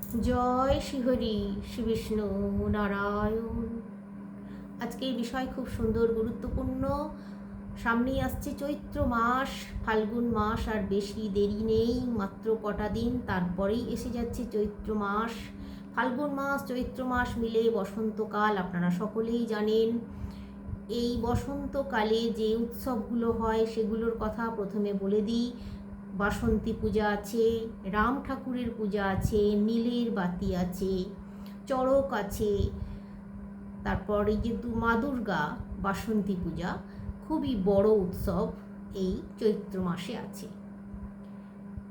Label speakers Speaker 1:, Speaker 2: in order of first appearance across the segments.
Speaker 1: জয় শ্রীহরি শ্রী বিষ্ণু নারায়ণ। আজকের বিষয় খুব সুন্দর, গুরুত্বপূর্ণ। সামনেই আসছে চৈত্র মাস, ফাল্গুন মাস, আর বেশি দেরি নেই, মাত্র কটা দিন, তারপরেই এসে যাচ্ছে চৈত্র মাস। ফাল্গুন মাস চৈত্র মাস মিলে বসন্তকাল, আপনারা সকলেই জানেন। এই বসন্তকালে যে উৎসবগুলো হয় সেগুলোর কথা প্রথমে বলে দিই। বাসন্তী পূজা আছে, রাম ঠাকুরের পূজা আছে, নীলের বাতি আছে, চড়ক আছে, তারপর এই যে মা দুর্গা বাসন্তী পূজা, খুবই বড় উৎসব এই চৈত্র মাসে আছে।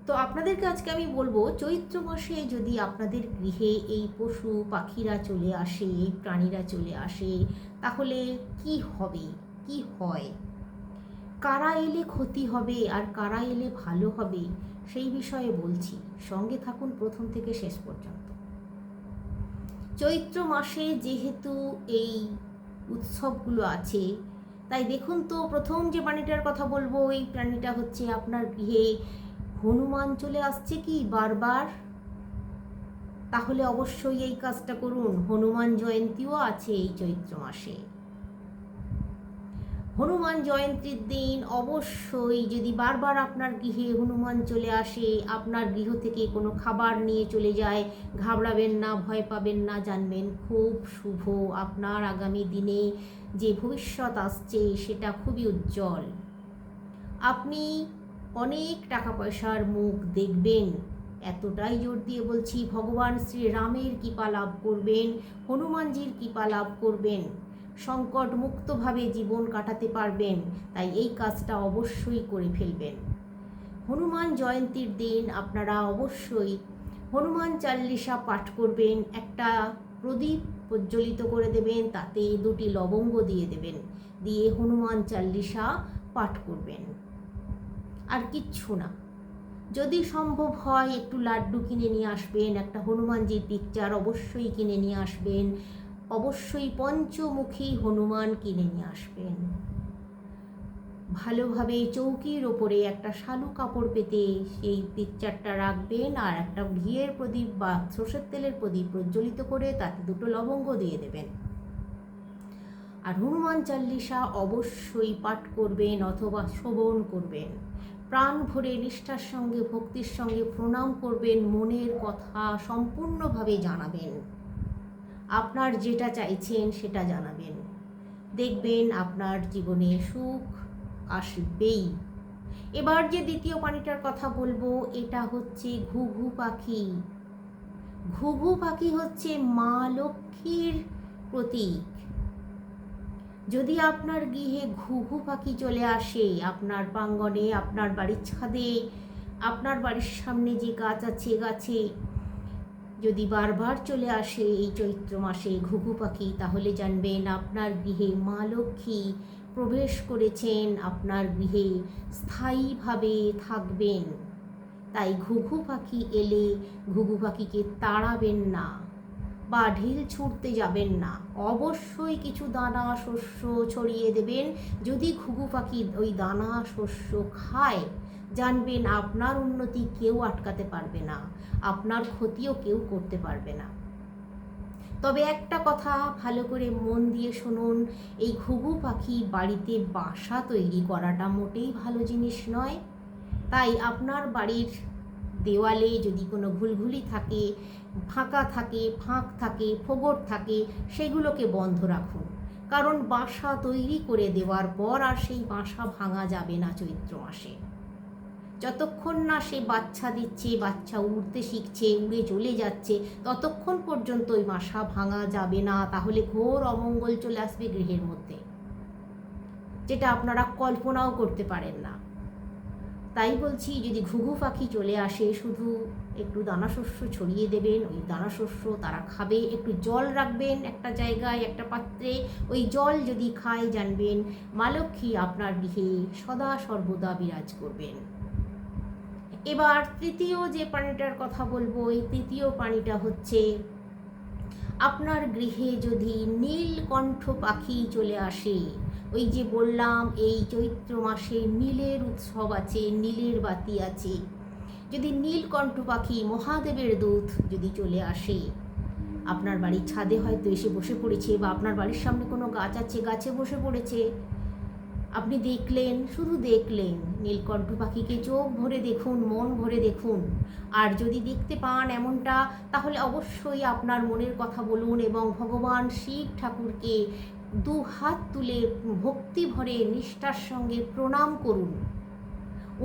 Speaker 1: তো আপনাদেরকে আজকে আমি বলবো, চৈত্র মাসে যদি আপনাদের গৃহে এই পশু পাখিরা চলে আসে, প্রাণীরা চলে আসে, তাহলে কি হবে, কি হয়, কারা এলে ক্ষতি হবে আর কারা এলে ভালো হবে, সেই বিষয়ে বলছি। সঙ্গে থাকুন প্রথম থেকে শেষ পর্যন্ত। চৈত্র মাসে যেহেতু এই উৎসবগুলো আছে, তাই দেখুন তো, প্রথম যে প্রাণীটার কথা বলবো, এই প্রাণীটা হচ্ছে আপনার গৃহে হনুমান চলে আসছে কি বারবার? তাহলে অবশ্যই এই কাজটা করুন। হনুমান জয়ন্তীও আছে এই চৈত্র মাসে। হনুমান জয়ন্তীর দিন অবশ্যই, যদি বারবার আপনার গৃহে হনুমান চলে আসে, আপনার গৃহ থেকে কোনো খাবার নিয়ে চলে যায়, ঘাবড়াবেন না, ভয় পাবেন না, জানবেন খুব শুভ। আপনার আগামী দিনে যে ভবিষ্যৎ আসছে সেটা খুবই উজ্জ্বল। আপনি অনেক টাকা পয়সার মুখ দেখবেন, এতটাই জোর দিয়ে বলছি। ভগবান শ্রী রামের কৃপা লাভ করবেন, হনুমানজির কৃপা লাভ করবেন, সংকট মুক্তভাবে জীবন কাটাতে পারবেন। তাই এই কাজটা অবশ্যই করে ফেলবেন। হনুমান জয়ন্তীর দিন আপনারা অবশ্যই হনুমান চাল্লিশা পাঠ করবেন। একটা প্রদীপ প্রজ্বলিত করে দেবেন, তাতে 2টি লবঙ্গ দিয়ে দেবেন, দিয়ে হনুমান চাল্লিশা পাঠ করবেন। আর কিচ্ছু না। যদি সম্ভব হয় একটু লাড্ডু কিনে নিয়ে আসবেন, একটা হনুমানজির পিকচার অবশ্যই কিনে নিয়ে আসবেন, অবশ্যই পঞ্চমুখী হনুমান কিনে নিয়ে আসবেন। ভালোভাবে চৌকির ওপরে একটা শালু কাপড় পেতে সেই পিকচারটা রাখবেন, আর একটা ঘিয়ের প্রদীপ বা সর্ষের তেলের প্রদীপ প্রজ্বলিত করে তাতে 2টো লবঙ্গ দিয়ে দেবেন। আর হনুমান চাল্লিশা অবশ্যই পাঠ করবেন অথবা শ্রবণ করবেন। প্রাণ ভরে নিষ্ঠার সঙ্গে ভক্তির সঙ্গে প্রণাম করবেন, মনের কথা সম্পূর্ণভাবে জানাবেন, আপনার যেটা চাইছেন সেটা জানাবেন। দেখবেন আপনার জীবনে সুখ আসবেই। এবার যে দ্বিতীয় প্রাণীটার কথা বলবো, এটা হচ্ছে ঘুঘু পাখি। ঘুঘু পাখি হচ্ছে মা লক্ষ্মীর প্রতীক। যদি আপনার গৃহে ঘুঘু পাখি চলে আসে, আপনার প্রাঙ্গণে, আপনার বাড়ির ছাদে, আপনার বাড়ির সামনে যে গাছ আছে, গাছে যদি বারবার চলে আসে এই চৈত্র মাসে ঘুঘু পাখি, তাহলে জানবেন আপনার গৃহে মা লক্ষ্মী প্রবেশ করেছেন, আপনার গৃহে স্থায়ীভাবে থাকবেন। তাই ঘুঘু পাখি এলে ঘুঘু পাখিকে তাড়াবেন না বা ঢিল ছুঁড়তে যাবেন না, অবশ্যই কিছু দানা শস্য ছড়িয়ে দেবেন। যদি ঘুঘু পাখি ওই দানা শস্য খায়, জানবেন আপনার উন্নতি কেউ আটকাতে পারবে না, আপনার ক্ষতিও কেউ করতে পারবে না। তবে একটা কথা ভালো করে মন দিয়ে শুনুন, এই ঘুঘু পাখি বাড়িতে বাসা তৈরি করাটা মোটেই ভালো জিনিস নয়। তাই আপনার বাড়ির দেওয়ালে যদি কোনো ঘুলঘুলি থাকে, ফাঁকা থাকে, ফাঁক থাকে, ফোগর থাকে, সেগুলোকে বন্ধ রাখুন। কারণ বাসা তৈরি করে দেওয়ার পর আর সেই বাসা ভাঙা যাবে না চৈত্র মাসে। যতক্ষণ না সে বাচ্চা দিচ্ছে, বাচ্চা উড়তে শিখছে, উড়ে চলে যাচ্ছে, ততক্ষণ পর্যন্ত ওই বাসা ভাঙা যাবে না। তাহলে ঘোর অমঙ্গল চলে আসবে গৃহের মধ্যে, যেটা আপনারা কল্পনাও করতে পারেন না। তাই বলছি, যদি ঘুঘু পাখি চলে আসে, শুধু একটু দানাশস্য ছড়িয়ে দেবেন, ওই দানাশস্য তারা খাবে। একটু জল রাখবেন একটা জায়গায়, একটা পাত্রে, ওই জল যদি খায়, জানবেন মা লক্ষ্মী আপনার গৃহে সদা সর্বদা বিরাজ করবেন। এবার তৃতীয় যে প্রাণীটার কথা বলবো, এই তৃতীয় প্রাণীটা হচ্ছে আপনার গৃহে যদি নীলকণ্ঠ পাখি চলে আসে। ওই যে বললাম এই চৈত্র মাসে নীলের উৎসব আছে, নীলের বাতি আছে। যদি নীলকণ্ঠ পাখি মহাদেবের দূত যদি চলে আসে, আপনার বাড়ির ছাদে হয়তো এসে বসে পড়েছে, বা আপনার বাড়ির সামনে কোনো গাছ আছে, গাছে বসে পড়েছে, আপনি দেখলেন, শুধু দেখলেন, নীলকণ্ঠ পাখিকে চোখ ভরে দেখুন, মন ভরে দেখুন। আর যদি দেখতে পান এমনটা, তাহলে অবশ্যই আপনার মনের কথা বলুন এবং ভগবান শিব ঠাকুরকে দু হাত তুলে ভক্তি ভরে নিষ্ঠার সঙ্গে প্রণাম করুন।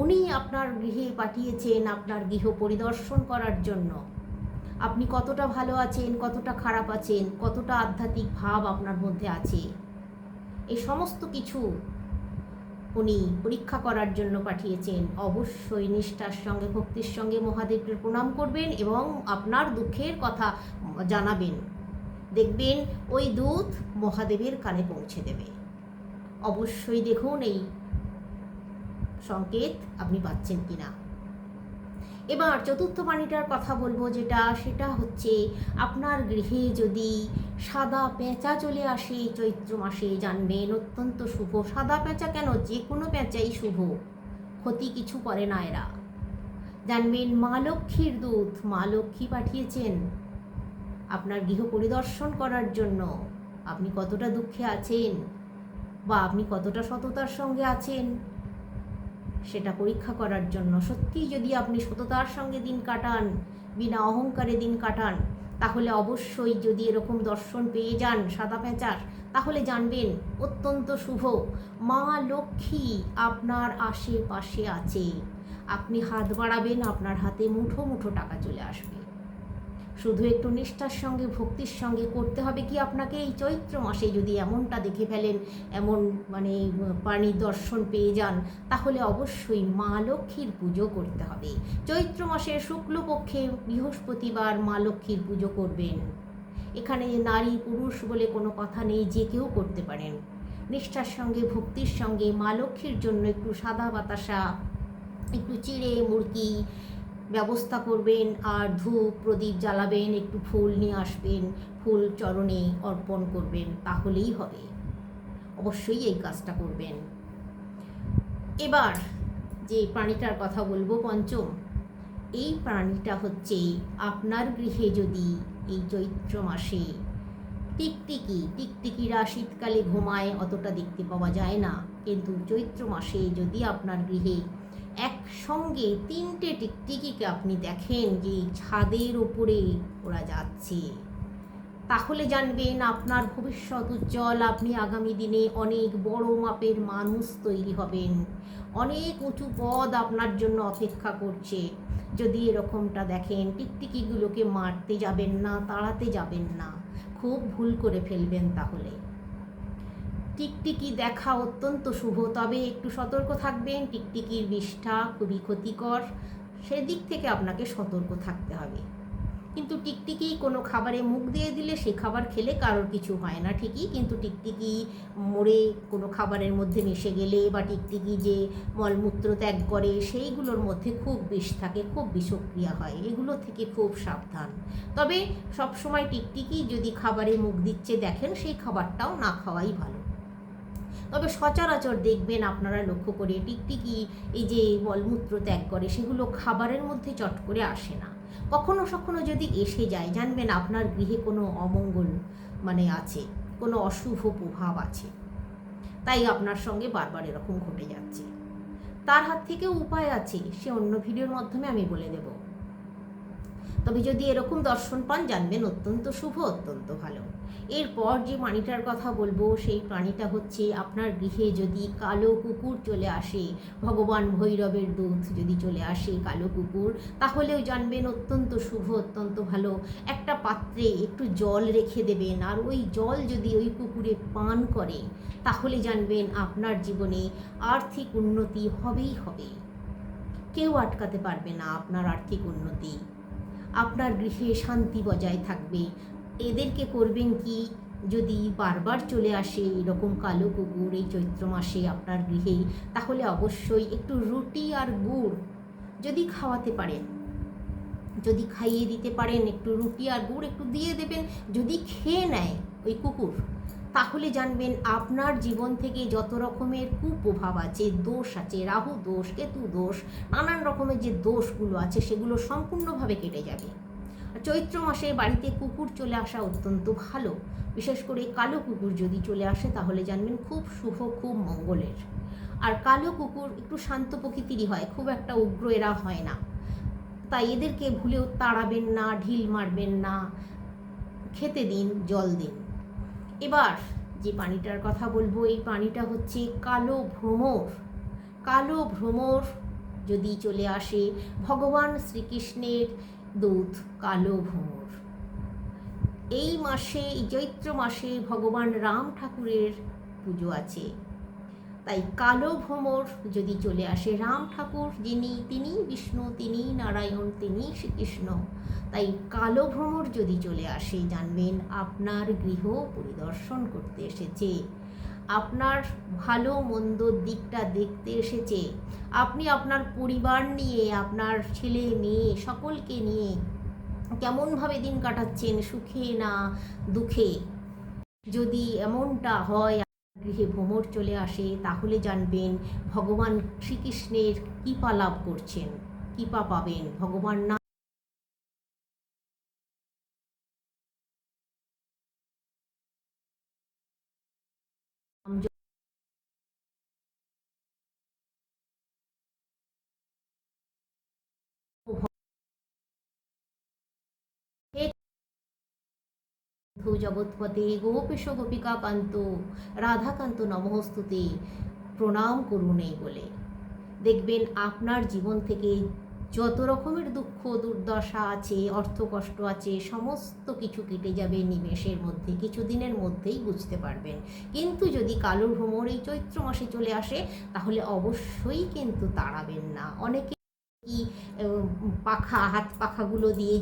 Speaker 1: উনি আপনার গৃহে পাঠিয়েছেন আপনার গৃহ পরিদর্শন করার জন্য। আপনি কতটা ভালো আছেন, কতটা খারাপ আছেন, কতটা আধ্যাত্মিক ভাব আপনার মধ্যে আছে, এই সমস্ত কিছু উনি পরীক্ষা করার জন্য পাঠিয়েছেন। অবশ্যই নিষ্ঠার সঙ্গে ভক্তির সঙ্গে মহাদেবকে প্রণাম করবেন এবং আপনার দুঃখের কথা জানাবেন। দেখবেন ওই দূত মহাদেবের কানে পৌঁছে দেবে। অবশ্যই দেখুন এই সংকেত আপনি পাচ্ছেন কিনা। এবার চতুর্থ প্রাণীটার কথা বলবো, সেটা হচ্ছে আপনার গৃহে যদি সাদা পেঁচা চলে আসে চৈত্র মাসে, জানবেন অত্যন্ত শুভ। সাদা পেঁচা কেন, যে কোনো পেঁচাই শুভ, ক্ষতি কিছু করে না এরা। জানবেন মা লক্ষ্মীর দূত, মা লক্ষ্মী পাঠিয়েছেন আপনার গৃহ পরিদর্শন করার জন্য। আপনি কতটা দুঃখে আছেন বা আপনি কতটা সততার সঙ্গে আছেন সেটা পরীক্ষা করার জন্য। সত্যিই যদি আপনি সততার সঙ্গে দিন কাটান, বিনা অহংকারে দিন কাটান, তাহলে অবশ্যই যদি এরকম দর্শন পেয়ে যান সাদা পেঁচার, তাহলে জানবেন অত্যন্ত শুভ। মা লক্ষ্মী আপনার আশেপাশে আছে। আপনি হাত বাড়াবেন, আপনার হাতে মুঠো মুঠো টাকা চলে আসবে। শুধু একটু নিষ্ঠার সঙ্গে ভক্তির সঙ্গে করতে হবে কি আপনাকে, এই চৈত্র মাসে যদি এমনটা দেখে ফেলেন, এমন প্রাণীর দর্শন পেয়ে যান, তাহলে অবশ্যই মা লক্ষ্মীর পুজো করতে হবে। চৈত্র মাসের শুক্লপক্ষে বৃহস্পতিবার মা লক্ষ্মীর পুজো করবেন। এখানে নারী পুরুষ বলে কোনো কথা নেই, যে কেউ করতে পারেন। নিষ্ঠার সঙ্গে ভক্তির সঙ্গে মা লক্ষ্মীর জন্য একটু সাদা বাতাসা, একটু চিড়ে মুরগি ব্যবস্থা করবেন, আর ধূপ প্রদীপ জ্বালাবেন, একটু ফুল নিয়ে আসবেন, ফুল চরণে অর্পণ করবেন, তাহলেই হবে। অবশ্যই এই কাজটা করবেন। এবার যে প্রাণীটার কথা বলবো পঞ্চম, এই প্রাণীটা হচ্ছে আপনার গৃহে যদি এই চৈত্র মাসে টিকটিকিরা শীতকালে ঘুমায়, অতটা দেখতে পাওয়া যায় না, কিন্তু চৈত্র মাসে যদি আপনার গৃহে একসঙ্গে 3টে টিকটিকিকে আপনি দেখেন যে ছাদের ওপরে ওরা যাচ্ছে, তাহলে জানবেন আপনার ভবিষ্যৎ উজ্জ্বল। আপনি আগামী দিনে অনেক বড় মাপের মানুষ তৈরি হবেন, অনেক উঁচু পদ আপনার জন্য অপেক্ষা করছে। যদি এরকমটা দেখেন, টিকটিকিগুলোকে মারতে যাবেন না, তাড়াতে যাবেন না, খুব ভুল করে ফেলবেন। তাহলে টিকটিকি দেখা অত্যন্ত শুভ, তবে একটু সতর্ক থাকবেন। টিকটিকির বিষ্ঠা খুবই ক্ষতিকর, সেদিক থেকে আপনাকে সতর্ক থাকতে হবে। কিন্তু টিকটিকি কোনো খাবারে মুখ দিয়ে দিলে সে খাবার খেলে কারোর কিছু হয় না ঠিকই, কিন্তু টিকটিকি মরে কোনো খাবারের মধ্যে মিশে গেলে, বা টিকটিকি যে মলমূত্র ত্যাগ করে সেইগুলোর মধ্যে খুব বিষ থাকে, খুব বিষক্রিয়া হয়, এগুলো থেকে খুব সাবধান। তবে সবসময় টিকটিকি যদি খাবারে মুখ দিচ্ছে দেখেন, সেই খাবারটাও না খাওয়াই ভালো। তবে সচরাচর দেখবেন আপনারা লক্ষ্য করে, টিকটিকি এই যে মলমূত্র ত্যাগ করে সেগুলো খাবারের মধ্যে চট করে আসে না। কখনো কখনো যদি এসে যায়, জানবেন আপনার গৃহে কোনো অমঙ্গল আছে, কোনো অশুভ প্রভাব আছে, তাই আপনার সঙ্গে বারবার এরকম ঘটে যাচ্ছে। তার হাত থেকেও উপায় আছে, সে অন্য ভিডিওর মাধ্যমে আমি বলে দেব। তবে যদি এরকম দর্শন পান, জানবেন অত্যন্ত শুভ, অত্যন্ত ভালো। এরপর যে প্রাণীটার কথা বলবো, সেই প্রাণীটা হচ্ছে আপনার গৃহে যদি কালো কুকুর চলে আসে, ভগবান ভৈরবের দূত যদি চলে আসে কালো কুকুর, তাহলেও জানবেন অত্যন্ত শুভ, অত্যন্ত ভালো। একটা পাত্রে একটু জল রেখে দেবেন, আর ওই জল যদি ওই কুকুরে পান করে, তাহলে জানবেন আপনার জীবনে আর্থিক উন্নতি হবেই হবে। কেউ আটকাতে পারবে না আপনার আর্থিক উন্নতি। আপনার গৃহে শান্তি বজায় থাকবে। এদেরকে করবেন কি, যদি বারবার চলে আসে এরকম কালো কুকুর এই চৈত্র মাসে আপনার গৃহে, তাহলে অবশ্যই একটু রুটি আর গুড় যদি খাওয়াতে পারেন, যদি খাইয়ে দিতে পারেন, একটু রুটি আর গুড় একটু দিয়ে দেবেন, যদি খেয়ে নেয় ওই কুকুর, তাহলে জানবেন আপনার জীবন থেকে যত রকমের কুপ্রভাব আছে, দোষ আছে, রাহু দোষ, কেতু দোষ, নানান রকমের যে দোষগুলো আছে সেগুলো সম্পূর্ণভাবে কেটে যাবে। চৈত্র মাসে বাড়িতে কুকুর চলে আসা অত্যন্ত ভালো। বিশেষ করে কালো কুকুর যদি চলে আসে তাহলে জানবেন খুব শুভ, খুব মঙ্গলের। আর কালো কুকুর একটু শান্ত প্রকৃতিরই হয়, খুব একটা উগ্র এরা হয় না, তাই এদেরকে ভুলেও তাড়াবেন না, ঢিল মারবেন না, খেতে দিন, জল দিন। এবার যে প্রাণীটার কথা বলবো, এই প্রাণীটা হচ্ছে কালো ভ্রমর। কালো ভ্রমর যদি চলে আসে, ভগবান শ্রীকৃষ্ণের দূত কালো ভ্রমর। এই মাসে, এই চৈত্র মাসে ভগবান রাম ঠাকুরের পুজো আছে, তাই কালো ভ্রমর যদি চলে আসে, রাম ঠাকুর যিনি, তিনি বিষ্ণু, তিনি নারায়ণ, তিনি শ্রীকৃষ্ণ, তাই কালো ভ্রমর যদি চলে আসে জানবেন আপনার গৃহ পরিদর্শন করতে এসেছে, আপনার ভালো মন্দর দিকটা দেখতে এসেছে। আপনি আপনার পরিবার নিয়ে, আপনার ছেলে মেয়ে সকলকে নিয়ে কেমনভাবে দিন কাটাচ্ছেন, সুখে না দুঃখে, যদি এমনটা হয় গৃহে ভ্রমর চলে আসে তাহলে জানবেন ভগবান শ্রীকৃষ্ণের কৃপা লাভ করছেন, কৃপা পাবেন। ভগবান না জগৎপতে গোপেশ গোপিকা কান্ত রাধাকান্ত নমস্তুতে প্রণাম করুন এই বলে দেখবেন আপনার জীবন থেকে যত রকমের দুঃখ দুর্দশা আছে, অর্থকষ্ট আছে, সমস্ত কিছু কেটে যাবে নিমেষের মধ্যে, কিছুদিনের মধ্যেই বুঝতে পারবেন। কিন্তু যদি কালো ভ্রমর এই চৈত্র মাসে চলে আসে তাহলে অবশ্যই কিন্তু তাড়াবেন না। অনেকে কি পাখা, হাত পাখাগুলো দিয়ে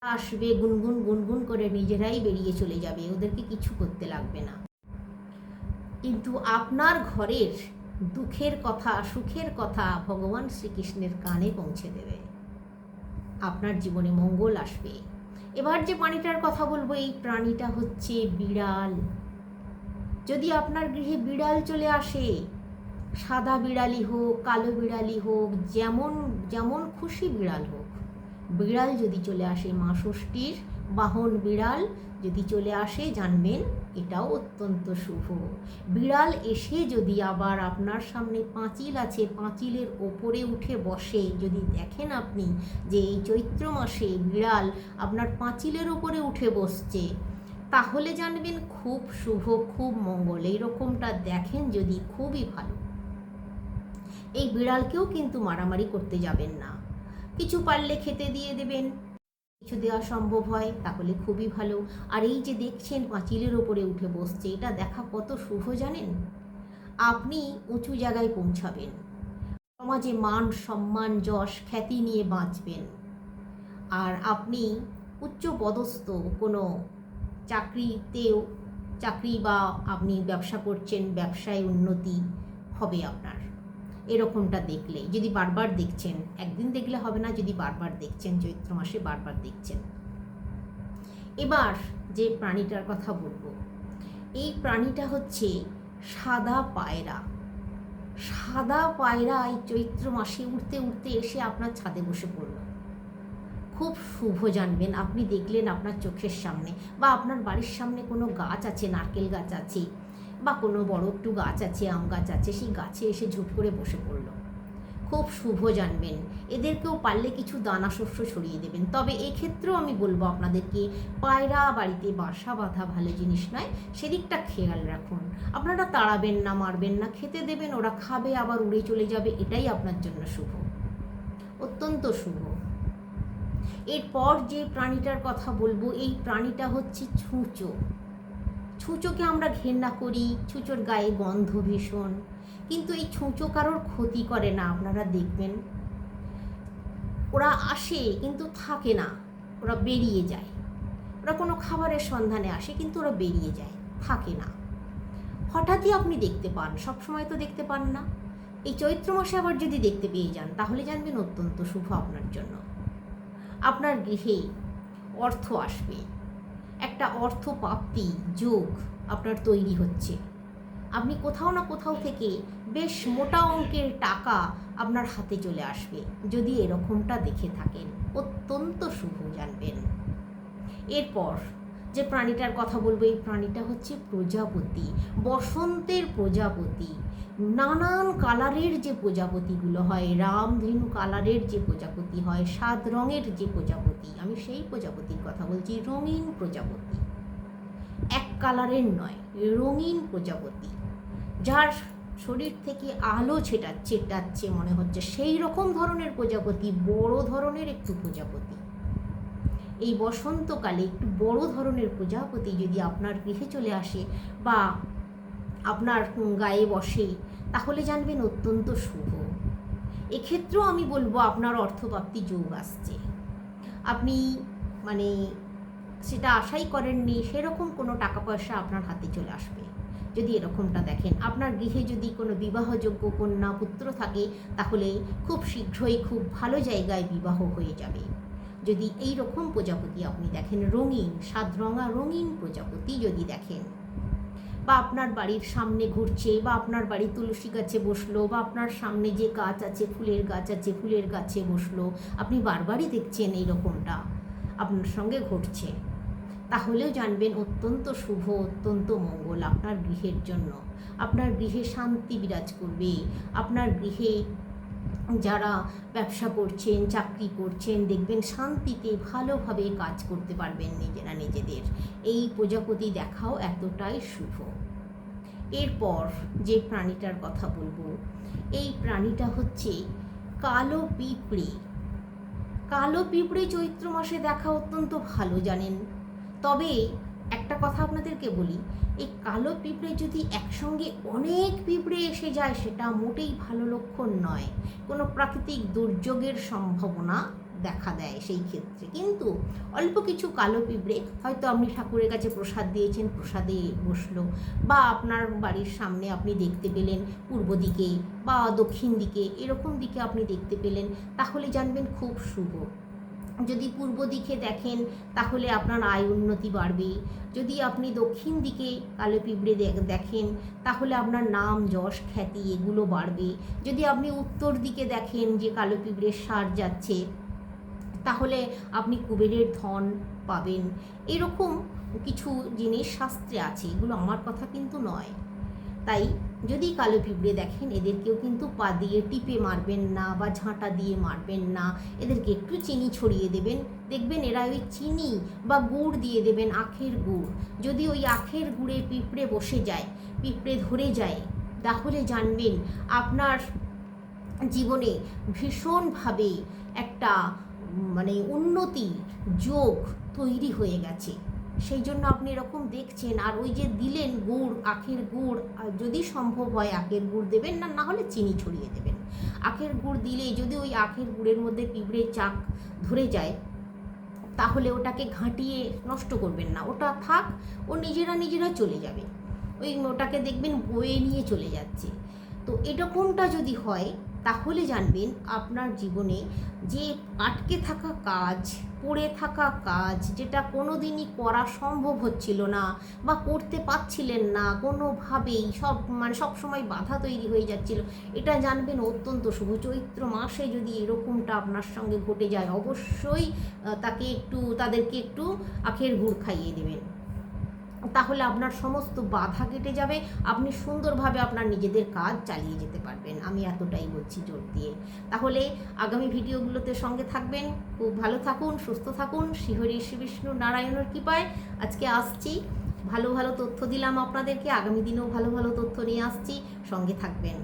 Speaker 1: আসবে, গুনগুন গুনগুন করে নিজেরাই বেরিয়ে চলে যাবে, ওদেরকে কিছু করতে লাগবে না। কিন্তু আপনার ঘরের দুঃখের কথা, সুখের কথা ভগবান শ্রীকৃষ্ণের কানে পৌঁছে দেবে, আপনার জীবনে মঙ্গল আসবে। এবার যে প্রাণীটার কথা বলবো, এই প্রাণীটা হচ্ছে বিড়াল। যদি আপনার গৃহে বিড়াল চলে আসে, সাদা বিড়ালই হোক, কালো বিড়ালই হোক, যেমন যেমন খুশি বিড়াল হোক, বিড়াল যদি চলে আসে, মা ষষ্ঠীর বাহন বিড়াল যদি চলে আসে জানবেন এটাও অত্যন্ত শুভ। বিড়াল এসে যদি আবার আপনার সামনে পাঁচিল আছে, পাঁচিলের ওপরে উঠে বসে, যদি দেখেন আপনি যে এই চৈত্র মাসে বিড়াল আপনার পাঁচিলের ওপরে উঠে বসছে, তাহলে জানবেন খুব শুভ, খুব মঙ্গল। এইরকমটা দেখেন যদি খুবই ভালো। এই বিড়ালকেও কিন্তু মারামারি করতে যাবেন না, কিছু পারলে খেতে দিয়ে দেবেন, কিছু দেওয়া সম্ভব হয় তাহলে খুবই ভালো। আর এই যে দেখছেন পাঁচিলের ওপরে উঠে বসছে, এটা দেখা কত শুভ জানেন? আপনি উঁচু জায়গায় পৌঁছাবেন, সমাজে মান সম্মান যশ খ্যাতি নিয়ে বাঁচবেন। আর আপনি উচ্চ পদস্থ কোনো চাকরি বা আপনি ব্যবসা করছেন, ব্যবসায় উন্নতি হবে আপনার। এরকমটা দেখলে, যদি বারবার দেখছেন, একদিন দেখলে হবে না, যদি বারবার দেখছেন, চৈত্র মাসে বারবার দেখছেন। এবার যে প্রাণীটার কথা বলবো, এই প্রাণীটা হচ্ছে সাদা পায়রা। সাদা পায়রা এই চৈত্র মাসে উড়তে উড়তে এসে আপনার ছাদে বসে পড়ল, খুব শুভ জানবেন। আপনি দেখলেন আপনার চোখের সামনে, বা আপনার বাড়ির সামনে কোনো গাছ আছে, নারকেল গাছ আছে, বা কোনো বড় একটু গাছ আছে, আম গাছ আছে, সেই গাছে এসে ঝুট করে বসে পড়ল, খুব শুভ জানবেন। এদেরকেও পারলে কিছু দানা শস্য ছড়িয়ে দেবেন। তবে এই ক্ষেত্রেও আমি বলবো আপনাদেরকে, পায়রা বাড়িতে বাসা বাঁধা ভালো জিনিস নয়, সেদিকটা খেয়াল রাখুন। আপনারা তাড়াবেন না, মারবেন না, খেতে দেবেন, ওরা খাবে আবার উড়ে চলে যাবে, এটাই আপনার জন্য শুভ, অত্যন্ত শুভ। এরপর যে প্রাণীটার কথা বলবো, এই প্রাণীটা হচ্ছে ছুঁচো। ছুঁচোকে আমরা ঘেন্না করি, ছুঁচোর গায়ে গন্ধ ভীষণ, কিন্তু এই ছুঁচো কারোর ক্ষতি করে না। আপনারা দেখবেন ওরা আসে কিন্তু থাকে না, ওরা বেরিয়ে যায়। ওরা কোনো খাবারের সন্ধানে আসে কিন্তু ওরা বেরিয়ে যায়, থাকে না। হঠাৎই আপনি দেখতে পান, সবসময় তো দেখতে পান না, এই চৈত্র মাসে আবার যদি দেখতে পেয়ে যান তাহলে জানবেন অত্যন্ত শুভ আপনার জন্য। আপনার গৃহে অর্থ আসবে, একটা অর্থ প্রাপ্তি যোগ আপনার তৈরি হচ্ছে। আপনি কোথাও না কোথাও থেকে বেশ মোটা অঙ্কের টাকা আপনার হাতে চলে আসবে। যদি এরকমটা দেখে থাকেন অত্যন্ত শুভ জানবেন। এরপর যে প্রাণীটার কথা বলবো, এই প্রাণীটা হচ্ছে প্রজাপতি, বসন্তের প্রজাপতি। নানান কালারের যে প্রজাপতিগুলো হয়, রামধেনু কালারের যে প্রজাপতি হয়, 7 রঙের যে প্রজাপতি, আমি সেই প্রজাপতির কথা বলছি, রঙিন প্রজাপতি। এক কালারের নয়, রঙিন প্রজাপতি, যার শরীর থেকে আলো ছেটাচ্ছে মনে হচ্ছে, সেই রকম ধরনের প্রজাপতি, বড় ধরনের একটু প্রজাপতি। এই বসন্তকালে একটু বড় ধরনের প্রজাপতি যদি আপনার গৃহে চলে আসে বা আপনার গায়ে বসে তাহলে জানবেন অত্যন্ত শুভ। এক্ষেত্রেও আমি বলবো আপনার অর্থপ্রাপ্তি যোগ আসছে। আপনি মানে সেটা আশাই করেননি সেরকম কোনো টাকা পয়সা আপনার হাতে চলে আসবে যদি এরকমটা দেখেন। আপনার গৃহে যদি কোনো বিবাহযোগ্য কন্যা পুত্র থাকে তাহলে খুব শীঘ্রই খুব ভালো জায়গায় বিবাহ হয়ে যাবে। যদি এই রকম প্রজাপতি আপনি দেখেন, রঙিন 7 রঙা রঙিন প্রজাপতি যদি দেখেন, বা আপনার বাড়ির সামনে ঘুরছে, বা আপনার বাড়ির তুলসী গাছে বসলো, বা আপনার সামনে যে গাছ আছে ফুলের গাছ আছে ফুলের গাছে বসলো, আপনি বারবারই দেখছেন এই রকমটা আপনার সঙ্গে ঘটছে, তাহলেও জানবেন অত্যন্ত শুভ, অত্যন্ত মঙ্গল আপনার গৃহের জন্য। আপনার গৃহে শান্তি বিরাজ করবে। আপনার গৃহে যারা ব্যবসা করছেন, চাকরি করছেন, দেখবেন শান্তিতে ভালোভাবে কাজ করতে পারবেন নিজেরা নিজেদের। এই প্রজাপতি দেখাও এতটাই শুভ। এরপর যে প্রাণীটার কথা বলবো, এই প্রাণীটা হচ্ছে কালো পিঁপড়ে। কালো পিঁপড়ে চৈত্র মাসে দেখা অত্যন্ত ভালো জানেন। তবে একটা কথা আপনাদেরকে বলি, এই কালো পিঁপড়ে যদি একসঙ্গে অনেক পিঁপড়ে এসে যায় সেটা মোটেই ভালো লক্ষণ নয়। কোনো প্রাকৃতিক দুর্যোগের সম্ভাবনা দেখা দেয় সেই ক্ষেত্রে। কিন্তু অল্প কিছু কালো পিঁপড়ে হয়তো আপনি ঠাকুরের কাছে প্রসাদ দিয়েছেন, প্রসাদে বসলো, বা আপনার বাড়ির সামনে আপনি দেখতে পেলেন পূর্ব দিকে বা দক্ষিণ দিকে, এরকম দিকে আপনি দেখতে পেলেন, তাহলে জানবেন খুব শুভ। যদি পূর্ব দিকে দেখেন তাহলে আপনার আয় উন্নতি বাড়বে। যদি আপনি দক্ষিণ দিকে কালো পিঁপড়ে দেখেন তাহলে আপনার নাম যশ খ্যাতি এগুলো বাড়বে। যদি আপনি উত্তর দিকে দেখেন যে কালো পিঁপড়ের সার যাচ্ছে তাহলে আপনি কুবেরের ধন পাবেন। এরকম কিছু জিনিস শাস্ত্রে আছে, এগুলো আমার কথা কিন্তু নয়। তাই যদি কালো পিঁপড়ে দেখেন এদেরকেও কিন্তু পা দিয়ে টিপে মারবেন না বা ঝাঁটা দিয়ে মারবেন না, এদেরকে একটু চিনি ছড়িয়ে দেবেন। দেখবেন এরা ওই চিনি বা গুড় দিয়ে দেবেন, আখের গুড়। যদি ওই আখের গুড়ে পিঁপড়ে বসে যায়, পিঁপড়ে ধরে যায়, তাহলে জানবেন আপনার জীবনে ভীষণভাবে একটা মানে উন্নতির যোগ তৈরি হয়ে গেছে। সেই জন্য আপনি এরকম দেখছেন। আর ওই যে দিলেন গুড়, আখের গুড়, যদি সম্ভব হয় আখের গুড় দেবেন, না না হলে চিনি ছড়িয়ে দেবেন। আখের গুড় দিলে যদি ওই আখের গুড়ের মধ্যে পিঁপড়ের চাক ধরে যায় তাহলে ওটাকে ঘাঁটিয়ে নষ্ট করবেন না, ওটা থাক, ও নিজেরা চলে যাবে। ওটাকে দেখবেন বয়ে নিয়ে চলে যাচ্ছে। তো এরকমটা যদি হয় তাহলে জানবেন আপনার জীবনে যে আটকে থাকা কাজ, পড়ে থাকা কাজ, যেটা কোনো দিনই করা সম্ভব হচ্ছিল না বা করতে পারছিলেন না কোনোভাবেই, সব সময় বাধা তৈরি হয়ে যাচ্ছিল, এটা জানবেন অত্যন্ত শুভ। চৈত্র মাসে যদি এরকমটা আপনার সঙ্গে ঘটে যায় অবশ্যই তাদেরকে একটু আখের গুড় খাইয়ে দেবেন, তাহলে আপনার সমস্ত বাধা কেটে যাবে। আপনি সুন্দরভাবে আপনার নিজেদের কাজ চালিয়ে যেতে পারবেন, আমি এতটাই বলছি জোর দিয়ে। তাহলে আগামী ভিডিওগুলোতে সঙ্গে থাকবেন। খুব ভালো থাকুন, সুস্থ থাকুন। শ্রীহরি শ্রী বিষ্ণু নারায়ণের কৃপায় আজকে আসছি, ভালো ভালো তথ্য দিলাম আপনাদেরকে। আগামী দিনেও ভালো ভালো তথ্য নিয়ে আসছি, সঙ্গে থাকবেন।